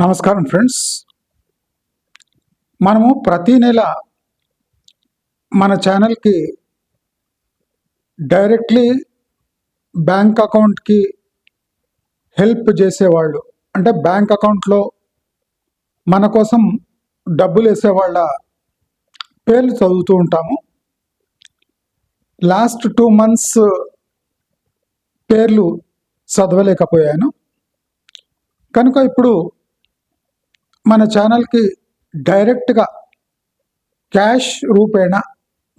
నమస్కారం ఫ్రెండ్స్. మనము ప్రతి నెల మన ఛానల్కి డైరెక్ట్లీ బ్యాంక్ అకౌంట్కి హెల్ప్ చేసేవాళ్ళు, అంటే బ్యాంక్ అకౌంట్లో మన కోసం డబ్బులు వేసేవాళ్ళ పేర్లు చదువుతూ ఉంటాము. లాస్ట్ 2 months పేర్లు చదవలేకపోయాను కనుక ఇప్పుడు మన ఛానల్కి డైరెక్ట్గా క్యాష్ రూపేణ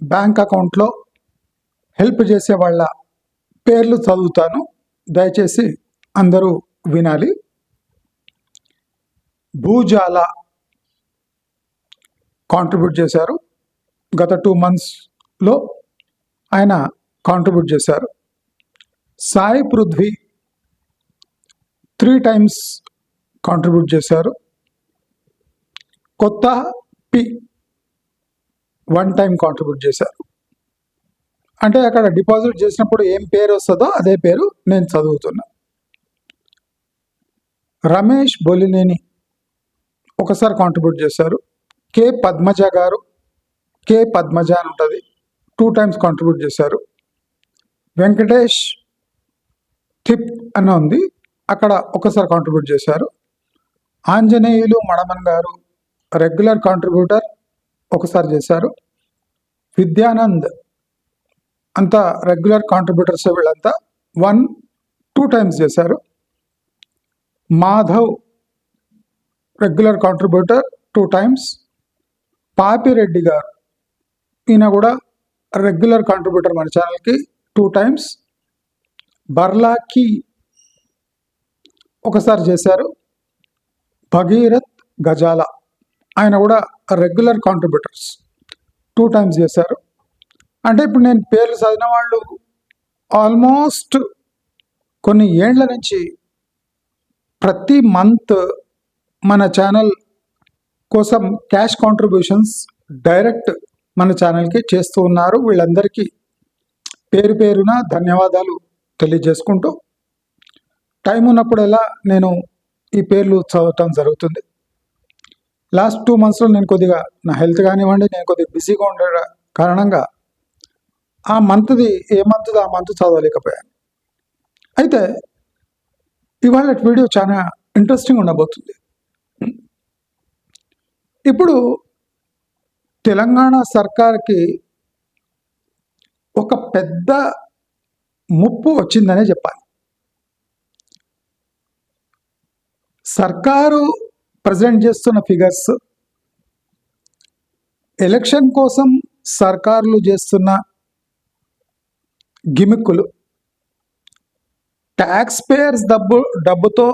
బ్యాంక్ అకౌంట్లో హెల్ప్ చేసే వాళ్ళ పేర్లు చదువుతాను. దయచేసి అందరూ వినాలి. భూజాల కాంట్రిబ్యూట్ చేశారు. గత 2 monthsలో ఆయన కాంట్రిబ్యూట్ చేశారు. సాయి పృథ్వీ 3 times కాంట్రిబ్యూట్ చేశారు. కొత్త పి 1 time కాంట్రిబ్యూట్ చేశారు. అంటే అక్కడ డిపాజిట్ చేసినప్పుడు ఏం పేరు వస్తుందో అదే పేరు నేను చదువుతున్నా. రమేష్ బొలినేని ఒకసారి కాంట్రిబ్యూట్ చేశారు. కే పద్మజ గారు, కే పద్మజ అని ఉంటుంది, 2 times కాంట్రిబ్యూట్ చేశారు. వెంకటేష్ టిప్ అని ఉంది, అక్కడ ఒకసారి కాంట్రిబ్యూట్ చేశారు. ఆంజనేయులు మడమన్ గారు రెగ్యులర్ కాంట్రిబ్యూటర్ ఒకసారి చేశారు. విద్యానంద్ అంతా రెగ్యులర్ కాంట్రిబ్యూటర్స్, వీళ్ళంతా 1-2 times చేశారు. Madhav regular contributor 2 times. Papireddy గారు ఈయన కూడా రెగ్యులర్ కాంట్రిబ్యూటర్ మన ఛానల్కి 2 times. బర్లాకి ఒకసారి చేశారు. భగీరథ్ గజాల ఆయన కూడా రెగ్యులర్ కాంట్రిబ్యూటర్స్ 2 times చేశారు. అంటే ఇప్పుడు నేను పేర్లు చదివిన వాళ్ళు ఆల్మోస్ట్ కొన్ని ఏండ్ల నుంచి ప్రతి మంత్ మన ఛానల్ కోసం క్యాష్ కాంట్రిబ్యూషన్స్ డైరెక్ట్ మన ఛానల్కి చేస్తూ ఉన్నారు. వీళ్ళందరికీ పేరు పేరున ధన్యవాదాలు తెలియజేసుకుంటూ, టైం ఉన్నప్పుడల్లా నేను ఈ పేర్లు చదవటం జరుగుతుంది. లాస్ట్ 2 monthsలో నేను కొద్దిగా నా హెల్త్ కానివ్వండి, నేను కొద్దిగా బిజీగా ఉండే కారణంగా ఆ మంత్ది ఏ మంత్ది ఆ మంత్ చదవలేకపోయాను. అయితే ఇవాళ వీడియో చాలా ఇంట్రెస్టింగ్ ఉండబోతుంది. ఇప్పుడు తెలంగాణ సర్కార్కి ఒక పెద్ద ముప్పు వచ్చిందనే చెప్పాలి. సర్కారు ప్రజెంట్ చేస్తున్న ఫిగర్స్, ఎలక్షన్ కోసం సర్కారులు చేస్తున్న గిమిక్కులు, ట్యాక్స్ పేయర్స్ డబ్బుతో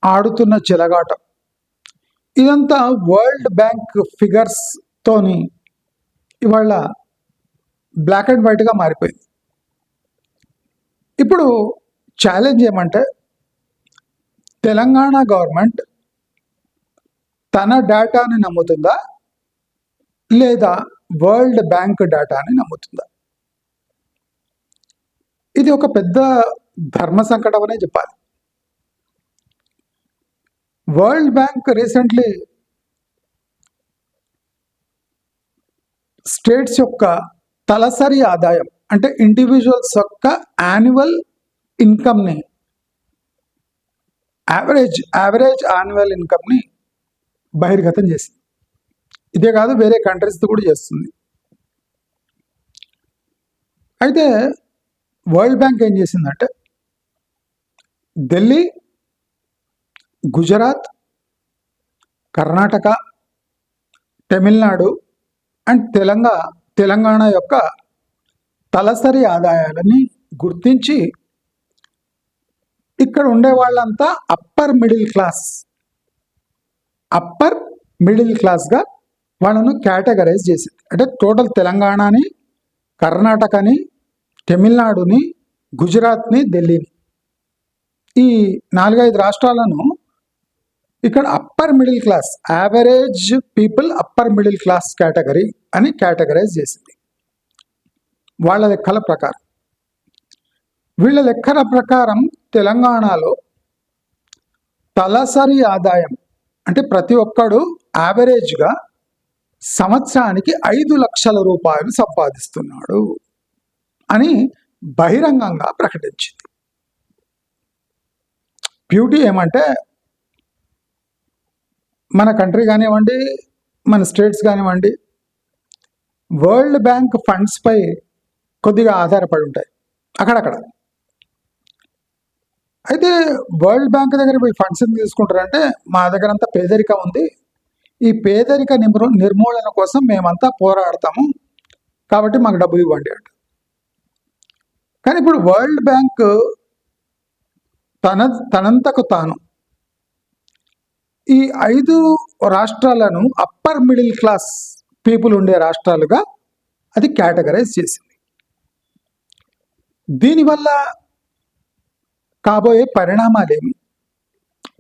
ఆడుతున్న చెలగాట, ఇదంతా వరల్డ్ బ్యాంక్ ఫిగర్స్తోని ఇవాళ బ్లాక్ అండ్ వైట్గా మారిపోయింది. ఇప్పుడు ఛాలెంజ్ ఏమంటే, తెలంగాణ గవర్నమెంట్ తన డేటాని నమ్ముతుందా లేదా వరల్డ్ బ్యాంక్ డేటాని నమ్ముతుందా? ఇది ఒక పెద్ద ధర్మ సంకటం అనే చెప్పాలి. వరల్డ్ బ్యాంక్ రీసెంట్లీ స్టేట్స్ యొక్క తలసరి ఆదాయం, అంటే ఇండివిజువల్స్ యొక్క యాన్యువల్ ఇన్కమ్ని, యావరేజ్ యాన్యువల్ ఇన్కమ్ని బహిర్గతం చేసింది. ఇదే కాదు, వేరే కంట్రీస్తో కూడా చేస్తుంది. అయితే వరల్డ్ బ్యాంక్ ఏం చేసిందంటే, ఢిల్లీ, గుజరాత్, కర్ణాటక, తమిళనాడు అండ్ తెలంగాణ యొక్క తలసరి ఆదాయాలని గుర్తించి ఇక్కడ ఉండే వాళ్ళంతా అప్పర్ మిడిల్ క్లాస్గా వాళ్ళను కేటగరైజ్ చేసింది. అంటే టోటల్ తెలంగాణని, కర్ణాటకని, తమిళనాడుని, గుజరాత్ని, ఢిల్లీని, ఈ 4-5 రాష్ట్రాలను ఇక్కడ upper middle class, average people upper middle class category అని కేటగరైజ్ చేసింది వాళ్ళ లెక్కల ప్రకారం. వీళ్ళ లెక్కల ప్రకారం తెలంగాణలో తలసరి ఆదాయం అంటే ప్రతి ఒక్కడు యావరేజ్గా సంవత్సరానికి 5 లక్షల రూపాయలు సంపాదిస్తున్నాడు అని బహిరంగంగా ప్రకటించింది. బ్యూటీ ఏమంటే మన కంట్రీ కానివ్వండి, మన స్టేట్స్ కానివ్వండి, వరల్డ్ బ్యాంక్ ఫండ్స్పై కొద్దిగా ఆధారపడి ఉంటాయి అక్కడక్కడ. అయితే వరల్డ్ బ్యాంక్ దగ్గర పోయి ఫండ్స్ తీసుకుంటారంటే మా దగ్గర అంతా పేదరికం ఉంది, ఈ పేదరిక నిర్మూలన కోసం మేమంతా పోరాడతాము, కాబట్టి మాకు డబ్బులు ఇవ్వండి అంట. కానీ ఇప్పుడు వరల్డ్ బ్యాంక్ తనంతకు తాను ఈ 5 రాష్ట్రాలను అప్పర్ మిడిల్ క్లాస్ పీపుల్ ఉండే రాష్ట్రాలుగా అది కేటగరైజ్ చేసింది. దీనివల్ల కాబోయే పరిణామాలేమి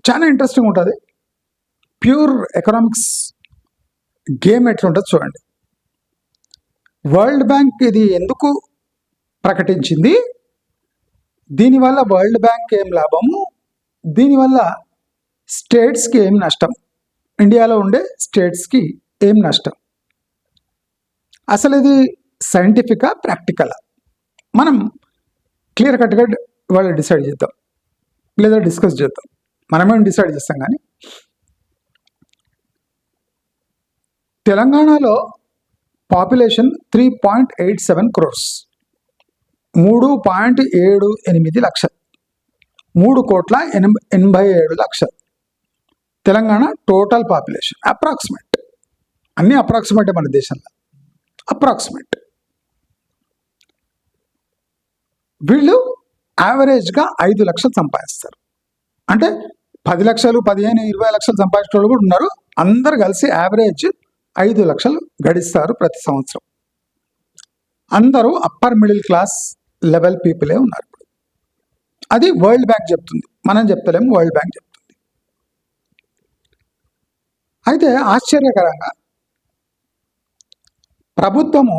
చాలా ఇంట్రెస్టింగ్ ఉంటుంది. ప్యూర్ ఎకనామిక్స్ గేమ్ ఎట్లుంటుంది చూడండి. వరల్డ్ బ్యాంక్ ఇది ఎందుకు ప్రకటించింది, దీనివల్ల వరల్డ్ బ్యాంక్ ఏం లాభము, దీనివల్ల స్టేట్స్కి ఏం నష్టం, ఇండియాలో ఉండే స్టేట్స్కి ఏం నష్టం, అసలు ఇది సైంటిఫికా ప్రాక్టికలా మనం క్లియర్ కట్గా వాళ్ళు డిసైడ్ చేద్దాం, లేదా డిస్కస్ చేద్దాం. మనమేం డిసైడ్ చేస్తాం. కానీ తెలంగాణలో పాపులేషన్ 3.87 crores, 3.78 లక్షలు, 3,87,00,000 తెలంగాణ టోటల్ పాపులేషన్. అప్రాక్సిమేట్, అన్నీ అప్రాక్సిమేటే మన దేశంలో, అప్రాక్సిమేట్. వీళ్ళు యావరేజ్గా 5 లక్షలు సంపాదిస్తారు. అంటే 10 లక్షలు, 15, 20 లక్షలు సంపాదించే వాళ్ళు కూడా ఉన్నారు. అందరు కలిసి యావరేజ్ 5 లక్షలు గడిస్తారు ప్రతి సంవత్సరం. అందరూ అప్పర్ మిడిల్ క్లాస్ లెవెల్ పీపులే ఉన్నారు. అది వరల్డ్ బ్యాంక్ చెప్తుంది, మనం చెప్తలేము, వరల్డ్ బ్యాంక్ చెప్తుంది. అయితే ఆశ్చర్యకరంగా ప్రభుత్వము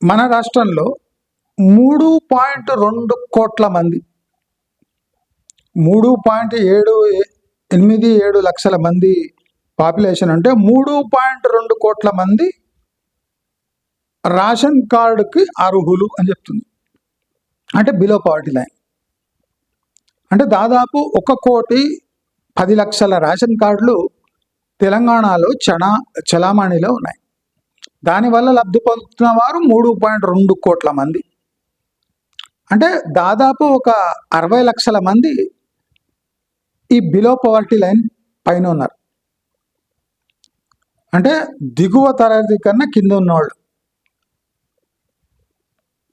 మన రాష్ట్రంలో 3.2 కోట్ల మంది, 3.87 లక్షల మంది పాపులేషన్ అంటే 3.2 కోట్ల మంది రేషన్ కార్డుకి అర్హులు అని చెప్తుంది. అంటే బిలో పావర్టీ లైన్. అంటే దాదాపు 1,10,00,000 రేషన్ కార్డులు తెలంగాణలో చలామణిలో ఉన్నాయి. దానివల్ల లబ్ధి పొందుతున్న వారు 3.2 కోట్ల మంది. అంటే దాదాపు ఒక 60 లక్షల మంది ఈ బిలో పవర్టీ లైన్ పైన ఉన్నారు. అంటే దిగువ తరగతి కన్నా కింద ఉన్నవాళ్ళు,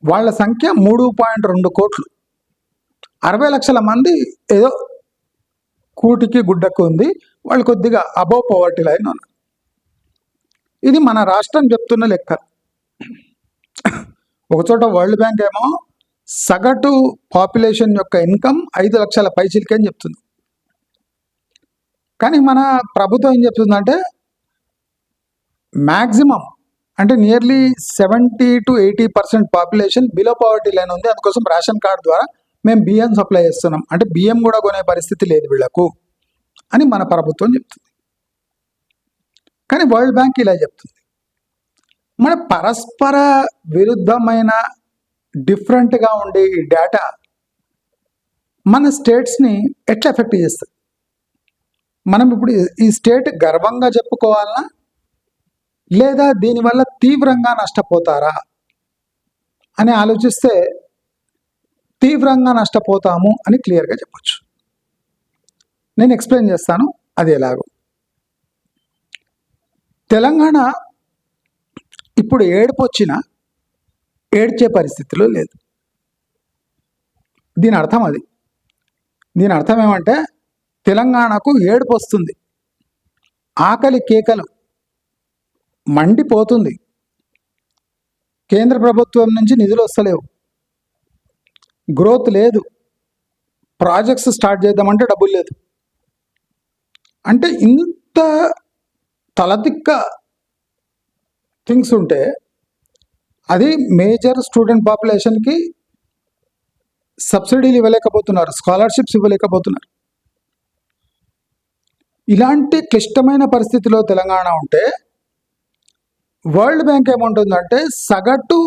వాళ్ళ సంఖ్య 3.2 కోట్లు. 60 లక్షల మంది ఏదో కూటికి గుడ్డకు ఉంది, వాళ్ళు కొద్దిగా అబోవ్ పవర్టీ లైన్ ఉన్నారు. ఇది మన రాష్ట్రం చెప్తున్న లెక్క. ఒకచోట వరల్డ్ బ్యాంక్ ఏమో సగటు పాపులేషన్ యొక్క ఇన్కమ్ 5 లక్షల పైచిలకి అని చెప్తుంది. కానీ మన ప్రభుత్వం ఏం చెప్తుందంటే మ్యాక్సిమం అంటే nearly 70 to 80% population below poverty line ఉంది, అందుకోసం రేషన్ కార్డు ద్వారా మేము బియ్యం సప్లై చేస్తున్నాం. అంటే బియ్యం కూడా కొనే పరిస్థితి లేదు వీళ్లకు అని మన ప్రభుత్వం చెప్తుంది. కానీ వరల్డ్ బ్యాంక్ ఇలా చెప్తుంది. మన పరస్పర విరుద్ధమైన డిఫరెంట్గా ఉండే ఈ డేటా మన స్టేట్స్ని ఎట్లా ఎఫెక్ట్ చేస్తుంది? మనం ఇప్పుడు ఈ స్టేట్ గర్వంగా చెప్పుకోవాలన్నా, లేదా దీనివల్ల తీవ్రంగా నష్టపోతారా అని ఆలోచిస్తే తీవ్రంగా నష్టపోతాము అని క్లియర్గా చెప్పచ్చు. నేను ఎక్స్ప్లెయిన్ చేస్తాను అది ఎలాగో. తెలంగాణ ఇప్పుడు ఏడుపు వచ్చినా ఏడ్చే పరిస్థితిలో లేదు. దీని అర్థం అది. దీని అర్థం ఏమంటే తెలంగాణకు ఏడుపు వస్తుంది, ఆకలి కేకలు మండిపోతుంది, కేంద్ర ప్రభుత్వం నుంచి నిధులు వస్తలేవు, గ్రోత్ లేదు, ప్రాజెక్ట్స్ స్టార్ట్ చేద్దామంటే డబ్బులు లేదు. అంటే ఇంత తలదిక్క థింగ్స్ ఉంటే అది మేజర్ స్టూడెంట్ పాపులేషన్కి సబ్సిడీలు ఇవ్వలేకపోతున్నారు, స్కాలర్షిప్స్ ఇవ్వలేకపోతున్నారు. ఇలాంటి క్లిష్టమైన పరిస్థితిలో తెలంగాణ ఉంటే వరల్డ్ బ్యాంక్ ఏమంటుందంటే సగటు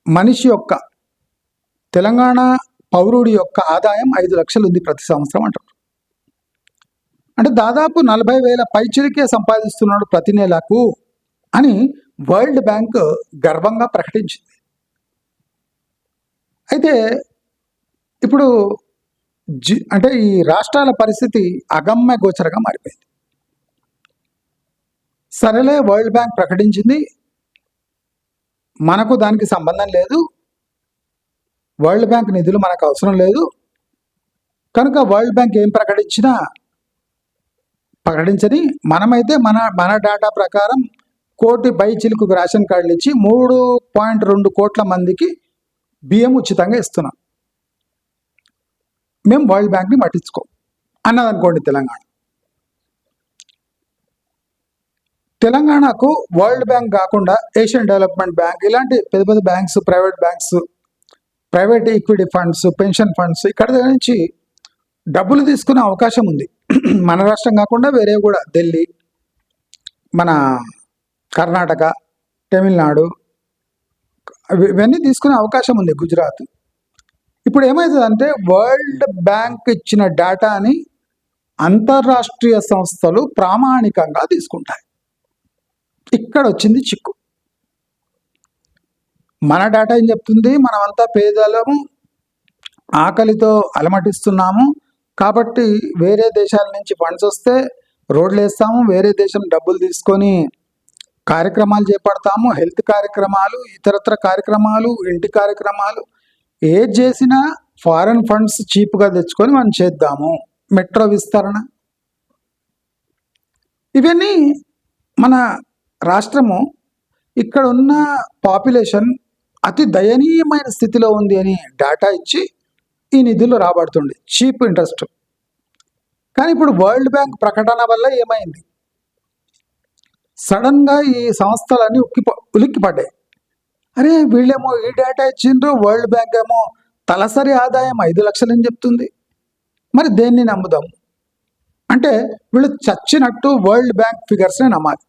మనిషి యొక్క, తెలంగాణ పౌరుడి యొక్క ఆదాయం 5 లక్షలు ఉంది ప్రతి సంవత్సరం అంటారు. అంటే దాదాపు 40,000 పైచిలికే సంపాదిస్తున్నాడు ప్రతి నెలకు అని వరల్డ్ బ్యాంక్ గర్వంగా ప్రకటించింది. అయితే ఇప్పుడు అంటే ఈ రాష్ట్రాల పరిస్థితి అగమ్య గోచరంగా మారిపోయింది. సరేలే, వరల్డ్ బ్యాంక్ ప్రకటించింది, మనకు దానికి సంబంధం లేదు, వరల్డ్ బ్యాంక్ నిధులు మనకు అవసరం లేదు కనుక వరల్డ్ బ్యాంక్ ఏం ప్రకటించని మనమైతే మన డేటా ప్రకారం 1 కోటి పైచిలుకు రేషన్ కార్డులు ఇచ్చి 3.2 కోట్ల మందికి బియ్యం ఉచితంగా ఇస్తున్నాం, మేము వరల్డ్ బ్యాంక్ని పట్టించుకోం అన్నదనుకోండి. తెలంగాణకు వరల్డ్ బ్యాంక్ కాకుండా ఏషియన్ డెవలప్మెంట్ బ్యాంక్ ఇలాంటి పెద్ద పెద్ద banks, private equity funds, pension funds ఇక్కడ నుంచి డబ్బులు తీసుకునే అవకాశం ఉంది. మన రాష్ట్రం కాకుండా వేరే కూడా ఢిల్లీ, మన కర్ణాటక, తమిళనాడు ఇవన్నీ తీసుకునే అవకాశం ఉంది, గుజరాత్. ఇప్పుడు ఏమవుతుందంటే వరల్డ్ బ్యాంక్ ఇచ్చిన డేటాని అంతర్రాష్ట్రీయ సంస్థలు ప్రామాణికంగా తీసుకుంటాయి. ఇక్కడ వచ్చింది చిక్కు. మన డేటా ఏం చెప్తుంది, మనమంతా పేదలము, ఆకలితో అలమటిస్తున్నాము కాబట్టి వేరే దేశాల నుంచి ఫండ్స్ వస్తే రోడ్లు వేస్తాము, వేరే దేశం డబ్బులు తీసుకొని కార్యక్రమాలు చేపడతాము, హెల్త్ కార్యక్రమాలు, ఇతరత్ర కార్యక్రమాలు, ఇంటి కార్యక్రమాలు, ఏది చేసినా ఫారెన్ ఫండ్స్ చీప్గా తెచ్చుకొని మనం చేద్దాము. మెట్రో విస్తరణ, ఇవన్నీ మన రాష్ట్రము ఇక్కడ ఉన్న పాపులేషన్ అతి దయనీయమైన స్థితిలో ఉంది అని డేటా ఇచ్చి ఈ నిధులు రాబడుతుంది చీప్ ఇంట్రెస్ట్. కానీ ఇప్పుడు వరల్డ్ బ్యాంక్ ప్రకటన వల్ల ఏమైంది, సడన్గా ఈ సంస్థలన్నీ ఉలిక్కిపడ్డాయి. అరే వీళ్ళేమో ఈ డేటా ఇచ్చిండ్రు, వరల్డ్ బ్యాంక్ ఏమో తలసరి ఆదాయం 5 లక్షలు అని చెప్తుంది, మరి దేన్ని నమ్ముదాం అంటే వీళ్ళు చచ్చినట్టు వరల్డ్ బ్యాంక్ ఫిగర్స్ని నమ్మాలి.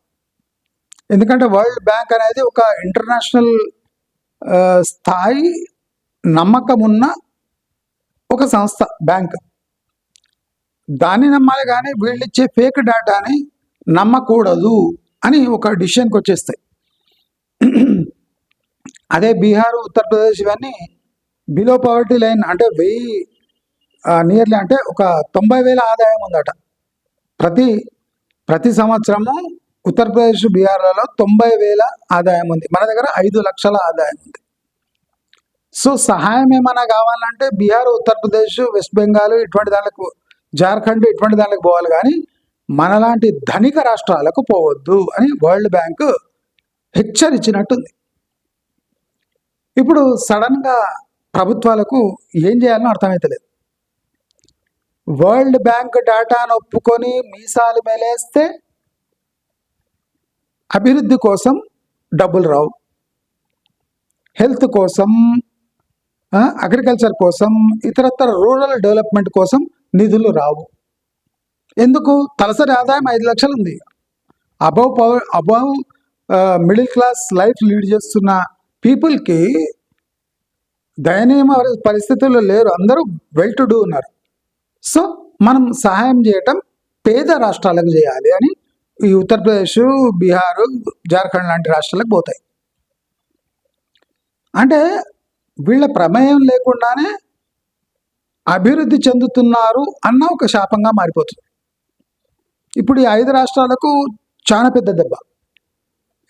ఎందుకంటే వరల్డ్ బ్యాంక్ అనేది ఒక ఇంటర్నేషనల్ స్థాయి నమ్మకం ఉన్న ఒక సంస్థ, బ్యాంక్, దాన్ని నమ్మాలి. కానీ వీళ్ళు ఇచ్చే ఫేక్ డేటాని నమ్మకూడదు అని ఒక డిసిషన్కి వచ్చేస్తాయి. అదే బీహార్, ఉత్తరప్రదేశ్ ఇవన్నీ బిలో పవర్టీ లైన్ అంటే 1000 నియర్లీ అంటే ఒక 90,000 ఆదాయం ఉందట ప్రతి సంవత్సరము. ఉత్తరప్రదేశ్, బీహార్లలో 90,000 ఆదాయం ఉంది, మన దగ్గర 5 లక్షల ఆదాయం ఉంది. సో సహాయం ఏమైనా కావాలంటే బీహార్, ఉత్తరప్రదేశ్, వెస్ట్ బెంగాల్ ఇటువంటి దానికి, జార్ఖండ్ ఇటువంటి దానికి పోవాలి, కానీ మనలాంటి ధనిక రాష్ట్రాలకు పోవద్దు అని వరల్డ్ బ్యాంక్ హెచ్చరించినట్టుంది. ఇప్పుడు సడన్గా ప్రభుత్వాలకు ఏం చేయాలని అర్థమవుతలేదు. వరల్డ్ బ్యాంక్ డేటాను ఒప్పుకొని మీసాలు మేలేస్తే అభివృద్ధి కోసం డబ్బులు రావు, హెల్త్ కోసం, అగ్రికల్చర్ కోసం, ఇతరత్ర రూరల్ డెవలప్మెంట్ కోసం నిధులు రావు. ఎందుకు? తలసరి ఆదాయం 5 లక్షలు ఉంది. Above middle class life lead చేస్తున్న పీపుల్కి దయనీయమైన పరిస్థితుల్లో లేరు, అందరూ వెల్ టు డూ ఉన్నారు. సో మనం సహాయం చేయటం పేద రాష్ట్రాలకు చేయాలి అని ఈ ఉత్తరప్రదేశ్, బీహార్, జార్ఖండ్ లాంటి రాష్ట్రాలకు పోతాయి. అంటే వీళ్ళ ప్రమేయం లేకుండానే అభివృద్ధి చెందుతున్నారు అన్న ఒక శాపంగా మారిపోతుంది. ఇప్పుడు ఈ 5 రాష్ట్రాలకు చాలా పెద్ద దెబ్బ.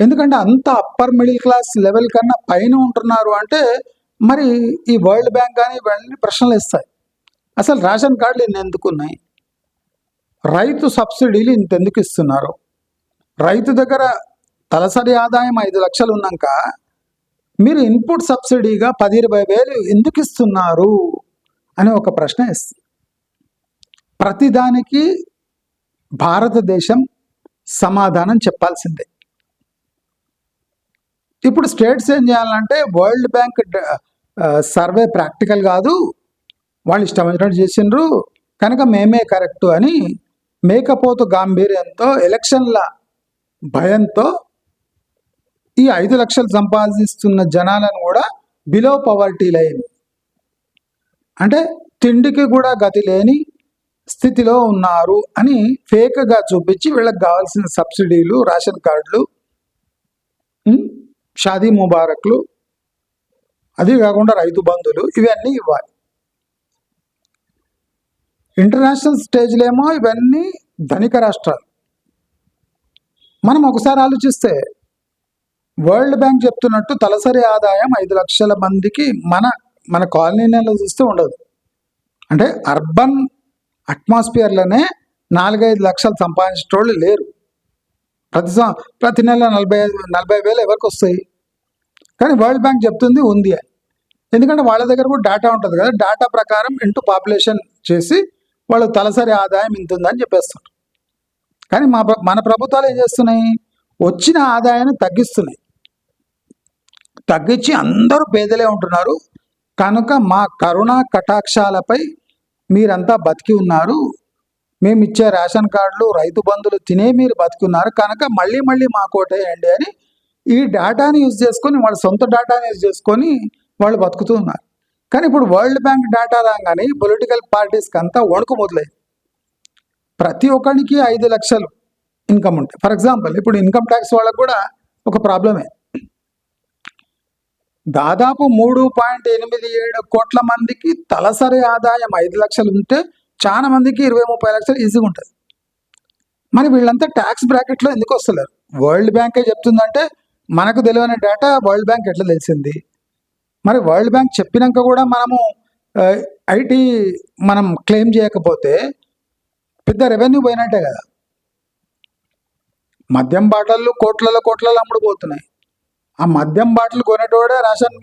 ఎందుకంటే అంత అప్పర్ మిడిల్ క్లాస్ లెవెల్ కన్నా పైన ఉంటున్నారు అంటే మరి ఈ వరల్డ్ బ్యాంక్ కానీ ఇవన్నీ ప్రశ్నలు ఇస్తాయి. అసలు రేషన్ కార్డులు ఇన్ని ఎందుకు ఉన్నాయి, రైతు సబ్సిడీలు ఇంతెందుకు ఇస్తున్నారు, రైతు దగ్గర తలసరి ఆదాయం 5 లక్షలు ఉన్నాక మీరు ఇన్పుట్ సబ్సిడీగా 10-20 వేలు ఎందుకు ఇస్తున్నారు అని ఒక ప్రశ్న ఇస్తుంది. ప్రతిదానికి భారతదేశం సమాధానం చెప్పాల్సిందే. ఇప్పుడు స్టేట్స్ ఏం చేయాలంటే వరల్డ్ బ్యాంక్ సర్వే ప్రాక్టికల్ కాదు, వాళ్ళు ఇష్టం వచ్చినట్టు చేసిండ్రు కనుక మేమే కరెక్టు అని మేకపోతు గాంభీర్యంతో ఎలక్షన్ల భయంతో ఈ 5 లక్షలు సంపాదిస్తున్న జనాలను కూడా బిలో పవర్టీ లైన్ అంటే తిండికి కూడా గతి లేని స్థితిలో ఉన్నారు అని ఫేక్గా చూపించి వీళ్ళకి కావాల్సిన సబ్సిడీలు, రేషన్ కార్డులు, షాదీ ముబారక్లు, అది కాకుండా రైతు బంధులు ఇవన్నీ ఇవ్వాలి. ఇంటర్నేషనల్ స్టేజ్లో ఏమో ఇవన్నీ ధనిక రాష్ట్రాలు. మనం ఒకసారి ఆలోచిస్తే వరల్డ్ బ్యాంక్ చెప్తున్నట్టు తలసరి ఆదాయం 5 లక్షల మందికి మన కాలనీలలో చూస్తే ఉండదు. అంటే అర్బన్ అట్మాస్ఫియర్లోనే 4-5 లక్షలు సంపాదించేటోళ్ళు లేరు. ప్రతి నెల 40,000 ఎవరికి వస్తాయి? కానీ వరల్డ్ బ్యాంక్ చెప్తుంది ఉంది అని. ఎందుకంటే వాళ్ళ దగ్గర కూడా డేటా ఉంటుంది కదా, డేటా ప్రకారం ఇంటూ పాపులేషన్ చేసి వాళ్ళు తలసరి ఆదాయం ఇంత ఉందని చెప్పేస్తారు. కానీ మన ప్రభుత్వాలు ఏం చేస్తున్నాయి? వచ్చిన ఆదాయాన్ని తగ్గించి అందరూ పేదలే ఉంటున్నారు కనుక మా కరుణా కటాక్షాలపై మీరంతా బతికి ఉన్నారు, మేము ఇచ్చే రేషన్ కార్డులు, రైతు బంధులు తినే మీరు బతికి ఉన్నారు కనుక మళ్ళీ మా కోటేయండి అని ఈ డేటాని యూజ్ చేసుకొని, వాళ్ళ సొంత డేటాని యూజ్ చేసుకొని వాళ్ళు బతుకుతూ ఉన్నారు. కానీ ఇప్పుడు వరల్డ్ బ్యాంక్ డేటా రాగానే పొలిటికల్ పార్టీస్కి అంతా వణుకు మొదలైంది. ప్రతి ఒక్కరికి 5 లక్షలు ఇన్కమ్ ఉంటాయి. ఫర్ ఎగ్జాంపుల్ ఇప్పుడు ఇన్కమ్ ట్యాక్స్ వాళ్ళకు కూడా ఒక ప్రాబ్లమే. దాదాపు 3.87 కోట్ల మందికి తలసరి ఆదాయం 5 లక్షలు ఉంటే చాలా మందికి 20-30 లక్షలు ఈజీగా ఉంటుంది. మరి వీళ్ళంతా ట్యాక్స్ బ్రాకెట్లో ఎందుకు వస్తలేరు? వరల్డ్ బ్యాంకే చెప్తుందంటే మనకు తెలియని డేటా వరల్డ్ బ్యాంక్ ఎట్లా తెలిసింది? మరి వరల్డ్ బ్యాంక్ చెప్పినాక కూడా మనము ఐటీ మనం క్లెయిమ్ చేయకపోతే పెద్ద రెవెన్యూ పోయినట్టే కదా. మద్యం బాటళ్ళు కోట్లలో అమ్ముడుపోతున్నాయి. ఆ మద్యం బాటలు కొనేటోడే రేషన్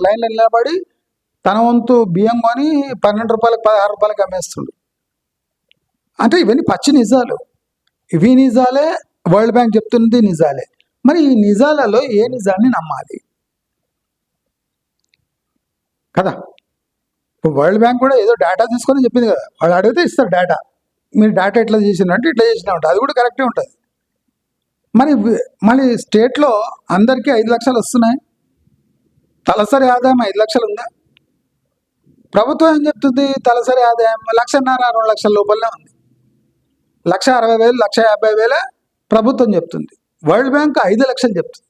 లైన్లో నిలబడి తన వంతు బియ్యం కొని 12 రూపాయలకు 16 రూపాయలకు అమ్మేస్తుండు. అంటే ఇవన్నీ పచ్చి నిజాలు. ఇవి నిజాలే, వరల్డ్ బ్యాంక్ చెప్తున్నది నిజాలే. మరి ఈ నిజాలలో ఏ నిజాన్ని నమ్మాలి కదా? ఇప్పుడు వరల్డ్ బ్యాంక్ కూడా ఏదో డేటా తీసుకొని చెప్పింది కదా, వాళ్ళు అడిగితే ఇస్తారు డేటా. మీరు డేటా ఎట్లా చేసినట్టు ఇట్లా చేసినా ఉంటుంది, అది కూడా కరెక్టే ఉంటుంది. మళ్ళీ స్టేట్లో అందరికీ 5 లక్షలు వస్తున్నాయి, తలసరి ఆదాయం 5 లక్షలు ఉందా? ప్రభుత్వం ఏం చెప్తుంది? తలసరి ఆదాయం 1,50,000-2 లక్షల లోపలనే ఉంది. 1,60,000, 1,50,000 ప్రభుత్వం చెప్తుంది, వరల్డ్ బ్యాంక్ 5 లక్షలు చెప్తుంది.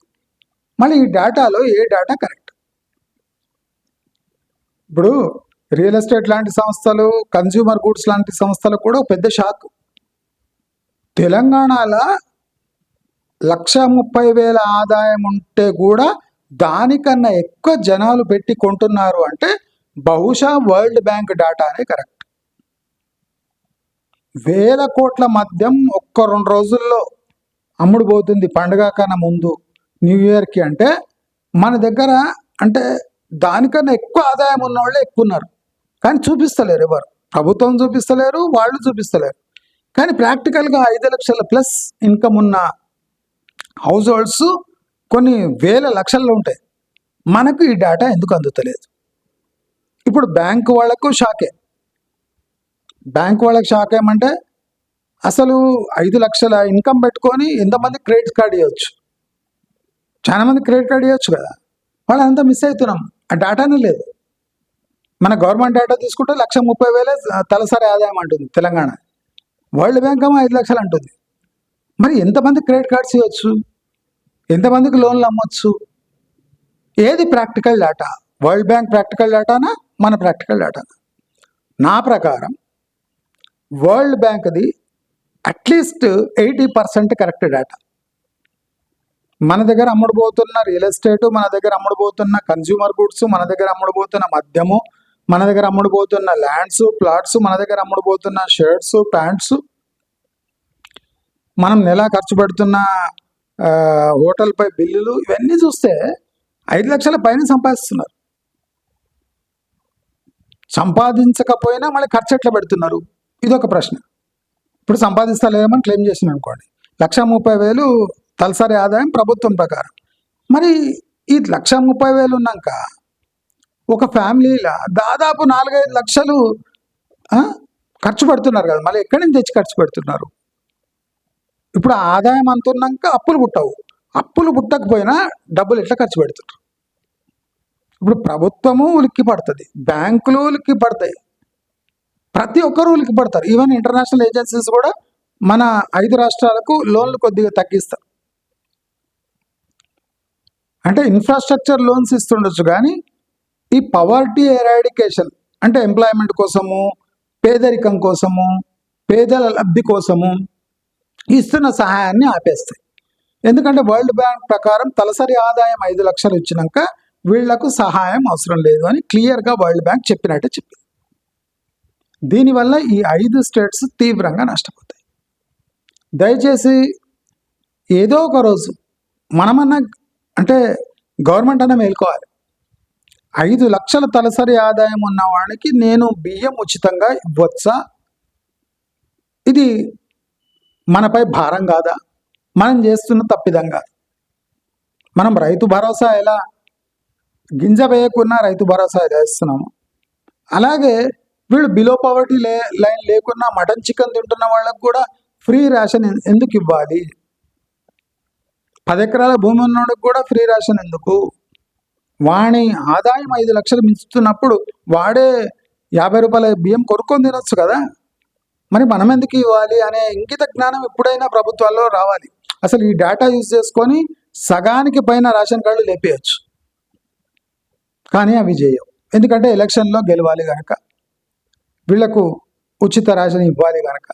మళ్ళీ ఈ డేటాలో ఏ డేటా కరెక్ట్? ఇప్పుడు రియల్ ఎస్టేట్ లాంటి సంస్థలు, కన్జ్యూమర్ గూడ్స్ లాంటి సంస్థలకు కూడా పెద్ద షాక్. తెలంగాణలో 1,30,000 ఆదాయం ఉంటే కూడా దానికన్నా ఎక్కువ జనాలు పెట్టి కొంటున్నారు అంటే బహుశా వరల్డ్ బ్యాంక్ డేటానే కరెక్ట్. 1,000 కోట్ల మద్యం ఒక్క 2 రోజుల్లో అమ్ముడుపోతుంది పండుగ కన్నా ముందు, న్యూ ఇయర్కి. అంటే మన దగ్గర అంటే దానికన్నా ఎక్కువ ఆదాయం ఉన్న వాళ్ళే ఎక్కువ ఉన్నారు. కానీ చూపిస్తలేరు ఎవరు, ప్రభుత్వం చూపిస్తలేరు, వాళ్ళు చూపిస్తలేరు. కానీ ప్రాక్టికల్గా 5 లక్షల ప్లస్ ఇన్కమ్ ఉన్న హౌస్ హోల్డ్స్ కొన్ని వేల లక్షల్లో ఉంటాయి. మనకు ఈ డేటా ఎందుకు అందుతలేదు? ఇప్పుడు బ్యాంకు వాళ్ళకు షాకే. బ్యాంకు వాళ్ళకి షాక్ ఏమంటే అసలు 5 లక్షల ఇన్కమ్ పెట్టుకొని ఎంతమంది క్రెడిట్ కార్డ్ ఇవ్వచ్చు? చాలా మంది క్రెడిట్ కార్డ్ ఇవ్వచ్చు కదా, వాళ్ళంతా మిస్ అవుతున్నాం. ఆ డేటానే లేదు. మన గవర్నమెంట్ డేటా తీసుకుంటే 1,30,000 తలసరి ఆదాయం అంటుంది తెలంగాణ, వరల్డ్ బ్యాంక్ ఏమో 5 లక్షలు అంటుంది. మరి ఎంతమంది క్రెడిట్ కార్డ్స్ ఇవ్వచ్చు? ఎంతమందికి లోన్లు అమ్మొచ్చు? ఏది practical data? World bank practical డేటానా, మన ప్రాక్టికల్ డేటానా? నా ప్రకారం వరల్డ్ బ్యాంక్ది అట్లీస్ట్ 80% కరెక్ట్ డేటా. మన దగ్గర అమ్ముడుపోతున్న రియల్ ఎస్టేటు, మన దగ్గర అమ్ముడుపోతున్న కన్జ్యూమర్ గుడ్స్, మన దగ్గర అమ్ముడుపోతున్న మద్యము, మన దగ్గర అమ్ముడుపోతున్న ల్యాండ్స్, ప్లాట్స్, మన దగ్గర అమ్ముడుపోతున్న షర్ట్స్, ప్యాంట్స్, మనం నెల ఖర్చు పెడుతున్న హోటల్పై బిల్లులు, ఇవన్నీ చూస్తే 5 లక్షల పైన సంపాదిస్తున్నారు. సంపాదించకపోయినా మళ్ళీ ఖర్చు ఎట్లా పెడుతున్నారు? ఇదొక ప్రశ్న. ఇప్పుడు సంపాదిస్తలేమని క్లెయిమ్ చేసిన అనుకోండి, 1,30,000 తలసరి ఆదాయం ప్రభుత్వం ప్రకారం. మరి ఈ 1,30,000 ఉన్నాక ఒక ఫ్యామిలీలో దాదాపు 4-5 లక్షలు ఆ, ఖర్చు పెడుతున్నారు కదా, మళ్ళీ ఎక్కడి నుంచి తెచ్చి ఖర్చు పెడుతున్నారు? ఇప్పుడు ఆదాయం అంతున్నాక అప్పులు పుట్టవు, అప్పులు పుట్టకపోయినా డబ్బులు ఎట్లా ఖర్చు పెడుతున్నారు? ఇప్పుడు ప్రభుత్వము ఉలిక్కి పడుతుంది, బ్యాంకులు ఉలిక్కి పడతాయి, ప్రతి ఒక్కరు ఉలిక్కి పడతారు. ఈవెన్ ఇంటర్నేషనల్ ఏజెన్సీస్ కూడా మన 5 రాష్ట్రాలకు లోన్లు కొద్దిగా తగ్గిస్తారు. అంటే ఇన్ఫ్రాస్ట్రక్చర్ లోన్స్ ఇస్తుండొచ్చు, కానీ ఈ పవర్టీ ఎరాడికేషన్ అంటే ఎంప్లాయ్మెంట్ కోసము, పేదరికం కోసము, పేదల లబ్ధి కోసము ఇస్తున్న సహాయాన్ని ఆపేస్తాయి. ఎందుకంటే వరల్డ్ బ్యాంక్ ప్రకారం తలసరి ఆదాయం 5 లక్షలు ఇచ్చినాక వీళ్లకు సహాయం అవసరం లేదు అని క్లియర్గా వరల్డ్ బ్యాంక్ చెప్పినట్టే చెప్పింది. దీనివల్ల ఈ 5 స్టేట్స్ తీవ్రంగా నష్టపోతాయి. దయచేసి ఏదో ఒక రోజు మనమన్నా అంటే గవర్నమెంట్ అన్న మేల్కోవాలి. 5 లక్షల తలసరి ఆదాయం ఉన్న వాడికి నేను బియ్యం ఉచితంగా ఇవ్వచ్చా? ఇది మనపై భారం కాదా? మనం చేస్తున్న తప్పిదం కాదు. మనం రైతు భరోసా ఎలా గింజ వేయకున్నా రైతు భరోసా వేస్తున్నాము, అలాగే వీళ్ళు బిలో పవర్టీ లైన్ లేకున్నా మటన్ చికెన్ తింటున్న వాళ్ళకు కూడా ఫ్రీ రేషన్ ఎందుకు ఇవ్వాలి? 10 ఎకరాల భూమి ఉన్నోడికి కూడా ఫ్రీ రేషన్ ఎందుకు? వాణి ఆదాయం 5 లక్షలు మించుతున్నప్పుడు వాడే 50 రూపాయల బియ్యం కొనుక్కొని తినొచ్చు కదా, మరి మనం ఎందుకు ఇవ్వాలి అనే ఇంగిత జ్ఞానం ఎప్పుడైనా ప్రభుత్వాల్లో రావాలి. అసలు ఈ డేటా యూజ్ చేసుకొని సగానికి పైన రేషన్ కార్డులు లేపేయచ్చు, కానీ అవి చేయవు. ఎందుకంటే ఎలక్షన్లో గెలవాలి కనుక, వీళ్లకు ఉచిత రేషన్ ఇవ్వాలి కనుక,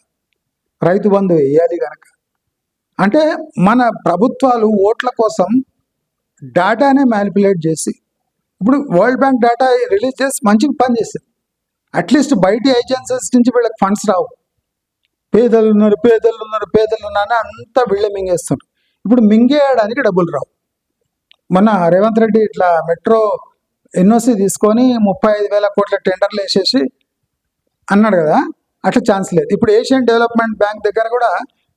రైతు బంధు వేయాలి కనుక. అంటే మన ప్రభుత్వాలు ఓట్ల కోసం డేటానే మ్యానిపులేట్ చేసి, ఇప్పుడు వరల్డ్ బ్యాంక్ డేటా రిలీజ్ చేసి మంచిగా పని చేస్తుంది. అట్లీస్ట్ బయటి ఏజెన్సీస్ నుంచి వీళ్ళకి ఫండ్స్ రావు. పేదలు ఉన్నారు అని అంతా వీళ్ళే మింగేస్తున్నారు. ఇప్పుడు మింగేయడానికి డబ్బులు రావు. మొన్న రేవంత్ రెడ్డి ఇట్లా మెట్రో ఎన్ఓసి తీసుకొని 35,000 కోట్ల టెండర్లు వేసేసి అన్నాడు కదా, అట్లా ఛాన్స్ లేదు. ఇప్పుడు ఏషియన్ డెవలప్మెంట్ బ్యాంక్ దగ్గర కూడా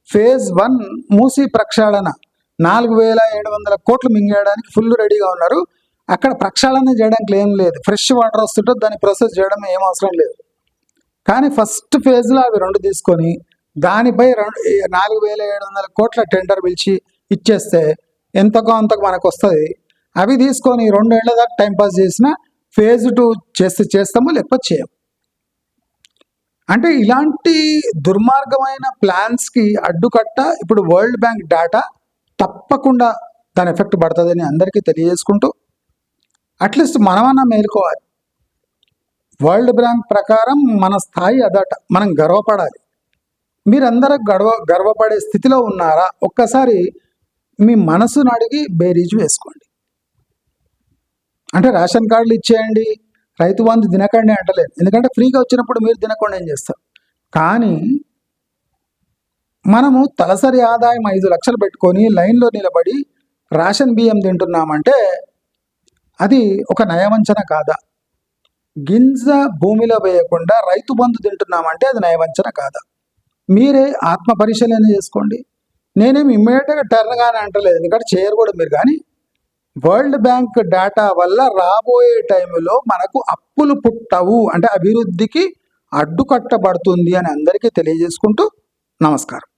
ఫేజ్ 1 మూసి ప్రక్షాళన 4,700 కోట్లు మింగేయడానికి ఫుల్ రెడీగా ఉన్నారు. అక్కడ ప్రక్షాళన చేయడానికి ఏం లేదు, ఫ్రెష్ వాటర్ వస్తుంటే దాన్ని ప్రాసెస్ చేయడం ఏం అవసరం లేదు. కానీ ఫస్ట్ ఫేజ్లో అవి 2 తీసుకొని దానిపై 4,700 కోట్ల టెండర్ పిలిచి ఇచ్చేస్తే ఎంతకో అంతకు మనకు వస్తుంది. అవి తీసుకొని 2 ఏళ్ల దాకా టైంపాస్ చేసిన ఫేజ్ 2 చేస్తాము, లేకపోతే చేయం. అంటే ఇలాంటి దుర్మార్గమైన ప్లాన్స్కి అడ్డుకట్ట ఇప్పుడు వరల్డ్ బ్యాంక్ డేటా తప్పకుండా దాని ఎఫెక్ట్ పడుతుందని అందరికీ తెలియజేసుకుంటూ, అట్లీస్ట్ మనమన్నా మేలుకోవాలి. వరల్డ్ బ్యాంక్ ప్రకారం మన స్థాయి అదట, మనం గర్వపడాలి. మీరందరూ గర్వపడే స్థితిలో ఉన్నారా? ఒక్కసారి మీ మనసును అడిగి బేరీజు వేసుకోండి. అంటే రేషన్ కార్డులు ఇచ్చేయండి, రైతు బంధు తినకండి అంటలేదు, ఎందుకంటే ఫ్రీగా వచ్చినప్పుడు మీరు తినకుండా ఏం చేస్తారు. కానీ మనము తలసరి ఆదాయం 5 లక్షలు పెట్టుకొని లైన్లో నిలబడి రేషన్ బియ్యం తింటున్నామంటే అది ఒక నయవంచన కాదా? గింజ భూమిలో వేయకుండా రైతు బంధు తింటున్నామంటే అది నయవంచన కాదా? మీరే ఆత్మ పరిశీలన చేసుకోండి. నేనేమి ఇమ్మీడియట్గా టర్న్ కానీ అంటలేదు, ఎందుకంటే చేయరు కూడా మీరు. కానీ వరల్డ్ బ్యాంక్ డేటా వల్ల రాబోయే టైంలో మనకు అప్పులు పుట్టవు, అంటే అభివృద్ధికి అడ్డుకట్టబడుతుంది అని అందరికీ తెలియజేసుకుంటూ నమస్కారం.